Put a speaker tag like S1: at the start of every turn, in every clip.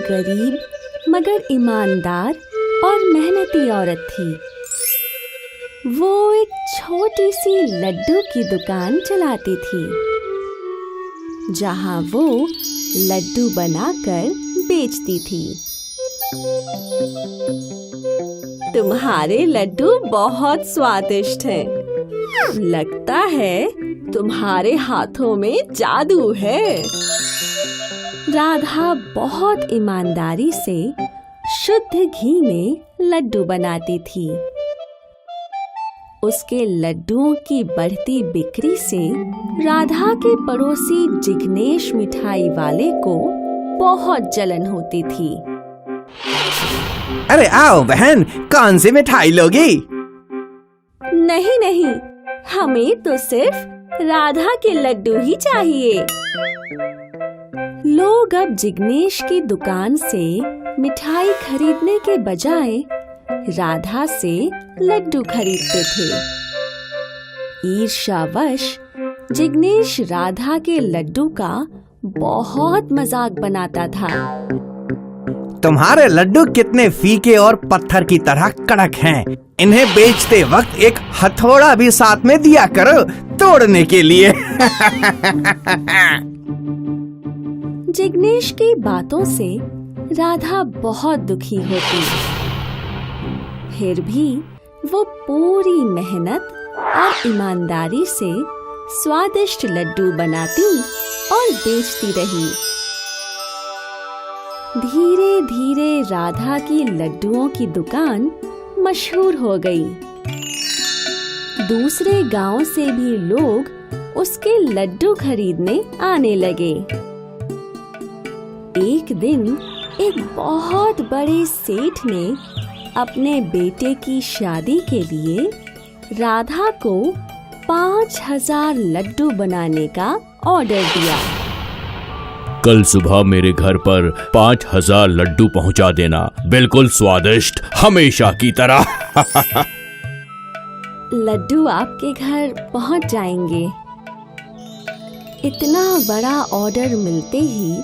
S1: गरीब मगर ईमानदार और मेहनती औरत थी। वो एक छोटी सी लड्डू की दुकान चलाती थी, जहाँ वो लड्डू बनाकर बेचती थी। तुम्हारे लड्डू बहुत स्वादिष्ट हैं। लगता है तुम्हारे हाथों में जादू है। राधा बहुत ईमानदारी से शुद्ध घी में लड्डू बनाती थी। उसके लड्डुओं की बढ़ती बिक्री से राधा के पड़ोसी जिग्नेश मिठाई वाले को बहुत जलन होती थी।
S2: अरे आओ बहन, कौन सी मिठाई लोगी?
S1: नहीं नहीं, हमें तो सिर्फ राधा के लड्डू ही चाहिए। लोग अब जिग्नेश की दुकान से मिठाई खरीदने के बजाय राधा से लड्डू खरीदते थे। ईर्ष्यावश जिग्नेश राधा के लड्डू का बहुत मजाक बनाता था।
S2: तुम्हारे लड्डू कितने फीके और पत्थर की तरह कड़क हैं। इन्हें बेचते वक्त एक हथौड़ा भी साथ में दिया करो तोड़ने के लिए।
S1: जिग्नेश की बातों से राधा बहुत दुखी होती। फिर भी वो पूरी मेहनत और ईमानदारी से स्वादिष्ट लड्डू बनाती और बेचती रही। धीरे धीरे राधा की लड्डुओं की दुकान मशहूर हो गई। दूसरे गांव से भी लोग उसके लड्डू खरीदने आने लगे। एक दिन एक बहुत बड़े सेठ ने अपने बेटे की शादी के लिए राधा को 5000 लड्डू बनाने का ऑर्डर दिया।
S3: कल सुबह मेरे घर पर 5000 लड्डू पहुंचा देना, बिल्कुल स्वादिष्ट, हमेशा की तरह।
S1: लड्डू आपके घर पहुंच जाएंगे। इतना बड़ा ऑर्डर मिलते ही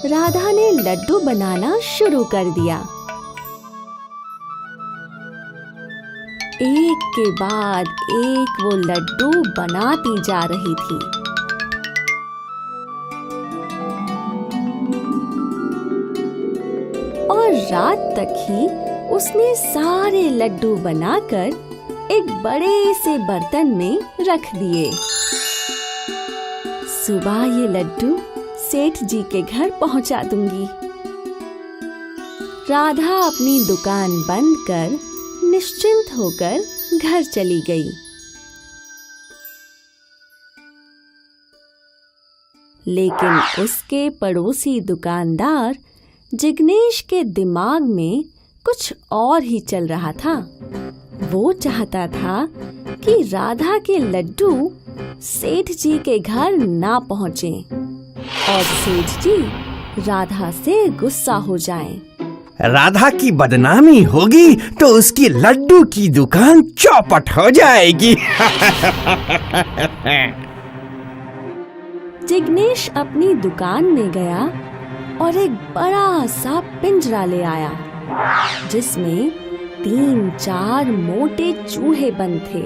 S1: राधा ने लड्डू बनाना शुरू कर दिया। एक के बाद एक वो लड्डू बनाती जा रही थी। और रात तक ही उसने सारे लड्डू बनाकर एक बड़े से बर्तन में रख दिए। सुबह ये लड्डू सेठ जी के घर पहुंचा दूंगी। राधा अपनी दुकान बंद कर निश्चिंत होकर घर चली गई। लेकिन उसके पड़ोसी दुकानदार जिग्नेश के दिमाग में कुछ और ही चल रहा था। वो चाहता था कि राधा के लड्डू सेठ जी के घर ना पहुँचें और सेठ जी राधा से गुस्सा हो जाएं।
S2: राधा की बदनामी होगी तो उसकी लड्डू की दुकान चौपट हो जाएगी।
S1: जिग्नेश अपनी दुकान में गया और एक बड़ा सा पिंजरा ले आया, जिसमें 3-4 मोटे चूहे बंद थे।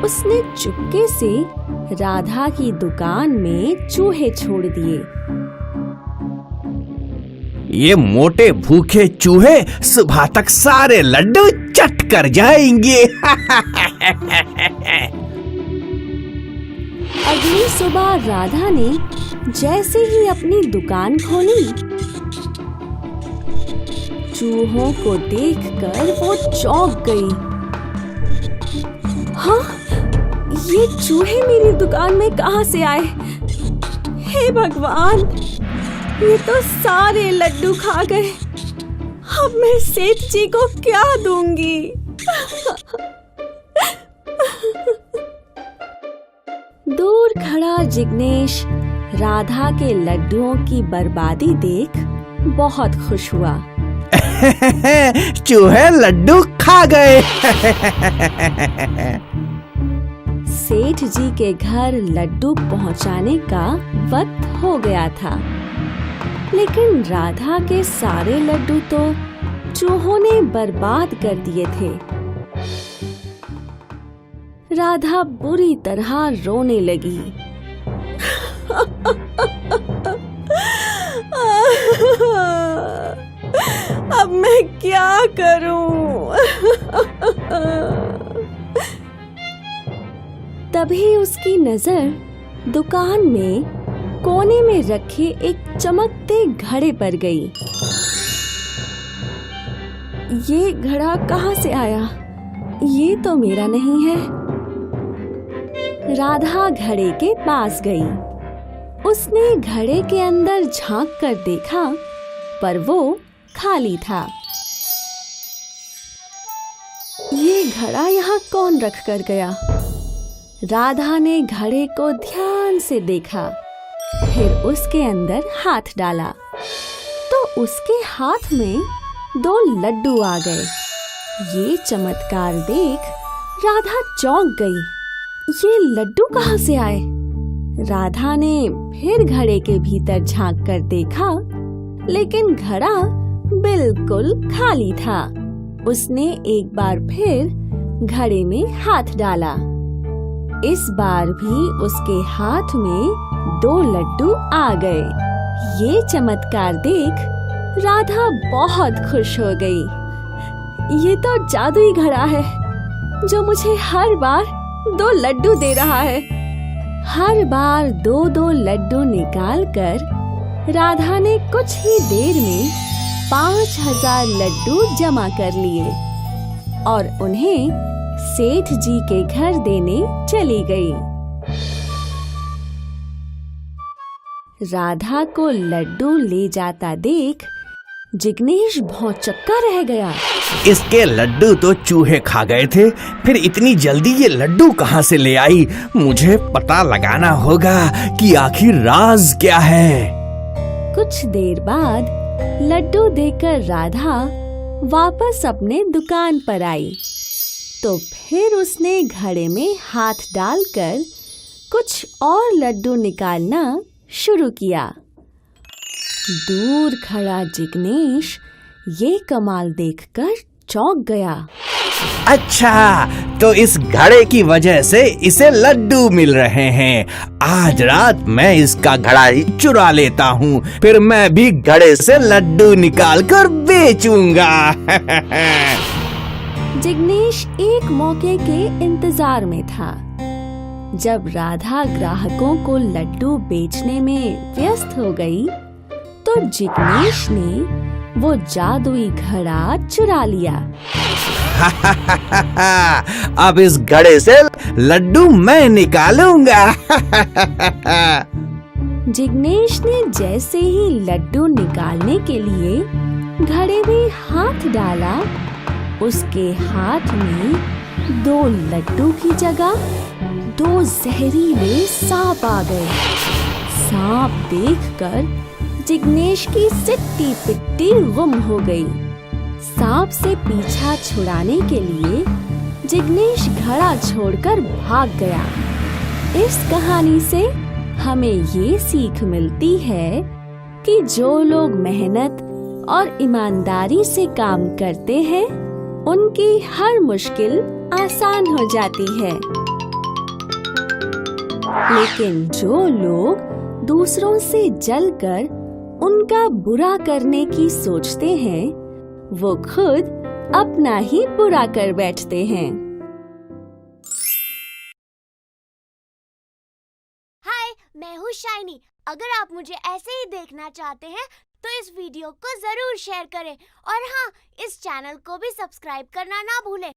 S1: उसने चुपके से राधा की दुकान में चूहे छोड़ दिए।
S2: ये मोटे भूखे चूहे सुबह तक सारे लड्डू चट कर जाएंगे।
S1: अगली सुबह राधा ने जैसे ही अपनी दुकान खोली, चूहों को देखकर वो चौंक गई। हाँ, ये चूहे मेरी दुकान में कहाँ से आए? हे भगवान, ये तो सारे लड्डू खा गए। अब मैं सेठ जी को क्या दूंगी? दूर खड़ा जिग्नेश राधा के लड्डुओं की बर्बादी देख बहुत खुश हुआ।
S2: चूहे लड्डू खा गए।
S1: सेठ जी के घर लड्डू पहुंचाने का वक्त हो गया था। लेकिन राधा के सारे लड्डू तो चूहों ने बर्बाद कर दिए थे। राधा बुरी तरह रोने लगी। अब मैं क्या करूं? तभी उसकी नजर दुकान में कोने में रखे एक चमकते घड़े पर गई। ये घड़ा कहाँ से आया? ये तो मेरा नहीं है। राधा घड़े के पास गई। उसने घड़े के अंदर झांक कर देखा, पर वो खाली था। ये घड़ा यहाँ कौन रख कर गया? राधा ने घड़े को ध्यान से देखा, फिर उसके अंदर हाथ डाला तो उसके हाथ में 2 लड्डू आ गए। ये चमत्कार देख राधा चौंक गई। ये लड्डू कहाँ से आए? राधा ने फिर घड़े के भीतर झांक कर देखा, लेकिन घड़ा बिल्कुल खाली था। उसने एक बार फिर घड़े में हाथ डाला। इस बार भी उसके हाथ में 2 लड्डू आ गए। ये चमत्कार देख राधा बहुत खुश हो गई। ये तो जादुई घड़ा है जो मुझे हर बार 2 लड्डू दे रहा है। हर बार 2-2 लड्डू निकालकर राधा ने कुछ ही देर में 5000 लड्डू जमा कर लिए और उन्हें सेठ जी के घर देने चली गई। राधा को लड्डू ले जाता देख जिग्नेश भौंचक्का रह गया।
S2: इसके लड्डू तो चूहे खा गए थे, फिर इतनी जल्दी ये लड्डू कहाँ से ले आई? मुझे पता लगाना होगा कि आखिर राज क्या है।
S1: कुछ देर बाद लड्डू देकर राधा वापस अपने दुकान पर आई, तो फिर उसने घड़े में हाथ डालकर कुछ और लड्डू निकालना शुरू किया। दूर खड़ा जिग्नेश ये कमाल देखकर चौंक गया।
S2: अच्छा, तो इस घड़े की वजह से इसे लड्डू मिल रहे हैं। आज रात मैं इसका घड़ा ही चुरा लेता हूँ, फिर मैं भी घड़े से लड्डू निकाल कर बेचूंगा।
S1: जिग्नेश एक मौके के इंतजार में था। जब राधा ग्राहकों को लड्डू बेचने में व्यस्त हो गई, तो जिग्नेश ने वो जादुई घड़ा चुरा लिया।
S2: अब इस घड़े से लड्डू मैं निकालूंगा।
S1: जिग्नेश ने जैसे ही लड्डू निकालने के लिए घड़े में हाथ डाला, उसके हाथ में 2 लड्डू की जगह 2 जहरीले सांप आ गए। सांप देखकर जिग्नेश की सिट्टी पिट्टी गुम हो गई। सांप से पीछा छुड़ाने के लिए जिग्नेश घड़ा छोड़कर भाग गया। इस कहानी से हमें ये सीख मिलती है कि जो लोग मेहनत और ईमानदारी से काम करते हैं, उनकी हर मुश्किल आसान हो जाती है। लेकिन जो लोग दूसरों से जलकर उनका बुरा करने की सोचते हैं, वो खुद अपना ही बुरा कर बैठते हैं।
S4: हाय, मैं हूँ शाइनी। अगर आप मुझे ऐसे ही देखना चाहते हैं तो इस वीडियो को जरूर शेयर करें और हाँ, इस चैनल को भी सब्सक्राइब करना ना भूलें।